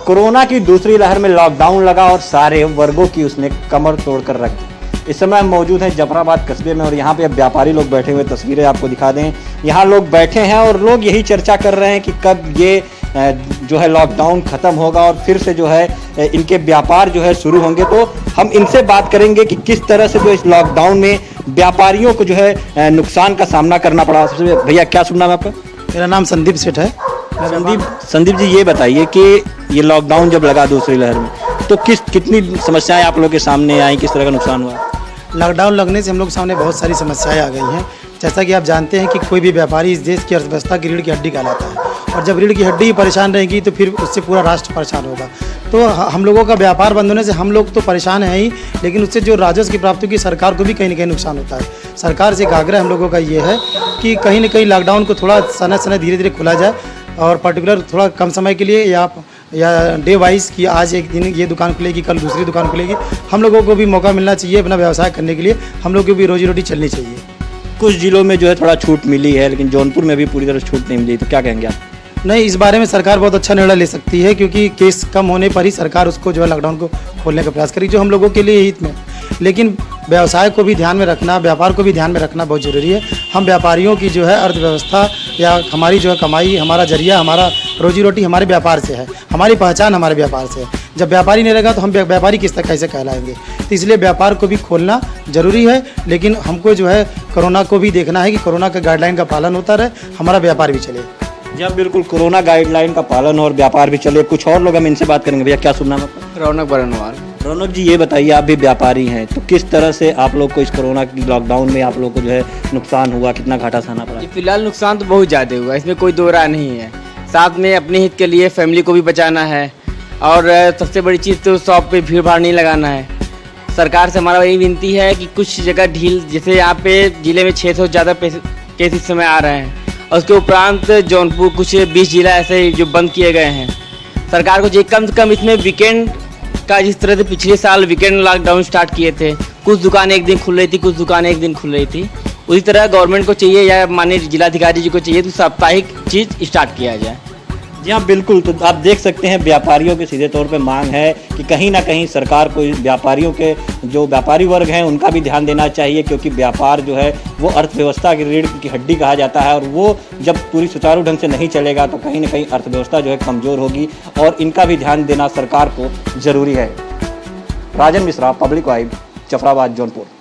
Corona की दूसरी लहर में लॉकडाउन लगा और सारे वर्गों की उसने कमर तोड़कर रख दी। इस समय हम मौजूद हैं जफराबाद कस्बे में और यहाँ पे अब व्यापारी लोग बैठे हुए, तस्वीरें आपको दिखा दें। यहाँ लोग बैठे हैं और लोग यही चर्चा कर रहे हैं कि कब ये जो है लॉकडाउन ख़त्म होगा और फिर से जो है इनके व्यापार जो है शुरू होंगे। तो हम इनसे बात करेंगे कि किस तरह से जो इस लॉकडाउन में व्यापारियों को जो है नुकसान का सामना करना पड़ा। सबसे भैया क्या सुनना है आपका? मेरा नाम संदीप सेठ है। संदीप जी, ये बताइए कि ये लॉकडाउन जब लगा दूसरी लहर में तो कितनी समस्याएं आप लोगों के सामने आई, किस तरह का नुकसान हुआ? लॉकडाउन लगने से हम लोग के सामने बहुत सारी समस्याएं आ गई हैं। जैसा कि आप जानते हैं कि कोई भी व्यापारी इस देश की अर्थव्यवस्था की रीढ़ की हड्डी कहलाता है और जब रीढ़ की हड्डी ही परेशान रहेगी तो फिर उससे पूरा राष्ट्र परेशान होगा। तो हम लोगों का व्यापार बंद होने से हम लोग तो परेशान हैं ही, लेकिन उससे जो राजस्व की प्राप्ति की सरकार को भी कहीं ना कहीं नुकसान होता है। सरकार से एक आग्रह हम लोगों का ये है कि कहीं ना कहीं लॉकडाउन को थोड़ा समय धीरे धीरे खोला जाए और पर्टिकुलर थोड़ा कम समय के लिए या डे वाइज कि आज एक दिन ये दुकान खुलेगी, कल दूसरी दुकान खुलेगी। हम लोगों को भी मौका मिलना चाहिए अपना व्यवसाय करने के लिए, हम लोग को भी रोजी रोटी चलनी चाहिए। कुछ जिलों में जो है थोड़ा छूट मिली है, लेकिन जौनपुर में भी पूरी तरह छूट नहीं मिली, तो क्या कहेंगे आप? नहीं, इस बारे में सरकार बहुत अच्छा निर्णय ले सकती है क्योंकि केस कम होने पर ही सरकार उसको जो है लॉकडाउन को खोलने का प्रयास करी, जो हम लोगों के लिए हित में। लेकिन व्यवसाय को भी ध्यान में रखना, व्यापार को भी ध्यान में रखना बहुत ज़रूरी है। हम व्यापारियों की जो है अर्थव्यवस्था या हमारी जो है कमाई, हमारा जरिया, हमारा रोजी रोटी हमारे व्यापार से है, हमारी पहचान हमारे व्यापार से है। जब व्यापारी नहीं रहेगा तो हम व्यापारी किस तरह कैसे कहलाएंगे? तो इसलिए व्यापार को भी खोलना ज़रूरी है, लेकिन हमको जो है कोरोना को भी देखना है कि कोरोना के गाइडलाइन का पालन होता रहे, हमारा व्यापार भी चले। जी हाँ, बिल्कुल, कोरोना गाइडलाइन का पालन और व्यापार भी चले। कुछ और लोग हम इनसे बात करेंगे। भैया क्या सुनना है आपका? रौनक बरनवाल। रौनक जी, ये बताइए, आप भी व्यापारी हैं तो किस तरह से आप लोग को इस कोरोना की लॉकडाउन में आप लोग को जो है नुकसान हुआ, कितना घाटा सहना पड़ा? फिलहाल नुकसान तो बहुत ज़्यादा हुआ, इसमें कोई दो राय नहीं है। साथ में अपने हित के लिए फैमिली को भी बचाना है और सबसे बड़ी चीज़ तो शॉप पे भीड़ भाड़ नहीं लगाना है। सरकार से हमारा यही विनती है कि कुछ जगह ढील, जैसे यहाँ पे जिले में 600 से ज़्यादा केस इस समय आ रहे हैं और उसके उपरांत जौनपुर कुछ 20 जिला ऐसे जो बंद किए गए हैं। सरकार को जो कम से कम इसमें वीकेंड का, जिस तरह से पिछले साल वीकेंड लॉकडाउन स्टार्ट किए थे, कुछ दुकानें एक दिन खुल रही थी, कुछ दुकानें एक दिन खुल रही थी, उसी तरह गवर्नमेंट को चाहिए या माननीय जिलाधिकारी जी को चाहिए तो साप्ताहिक चीज़ स्टार्ट किया जाए। जी हाँ, बिल्कुल। तो आप देख सकते हैं व्यापारियों के सीधे तौर पे मांग है कि कहीं ना कहीं सरकार को व्यापारियों के जो व्यापारी वर्ग हैं उनका भी ध्यान देना चाहिए, क्योंकि व्यापार जो है वो अर्थव्यवस्था की रीढ़ की हड्डी कहा जाता है और वो जब पूरी सुचारू ढंग से नहीं चलेगा तो कहीं ना कहीं अर्थव्यवस्था जो है कमज़ोर होगी और इनका भी ध्यान देना सरकार को ज़रूरी है। Rajan Mishra, public vibe, Zafarabad, Jaunpur.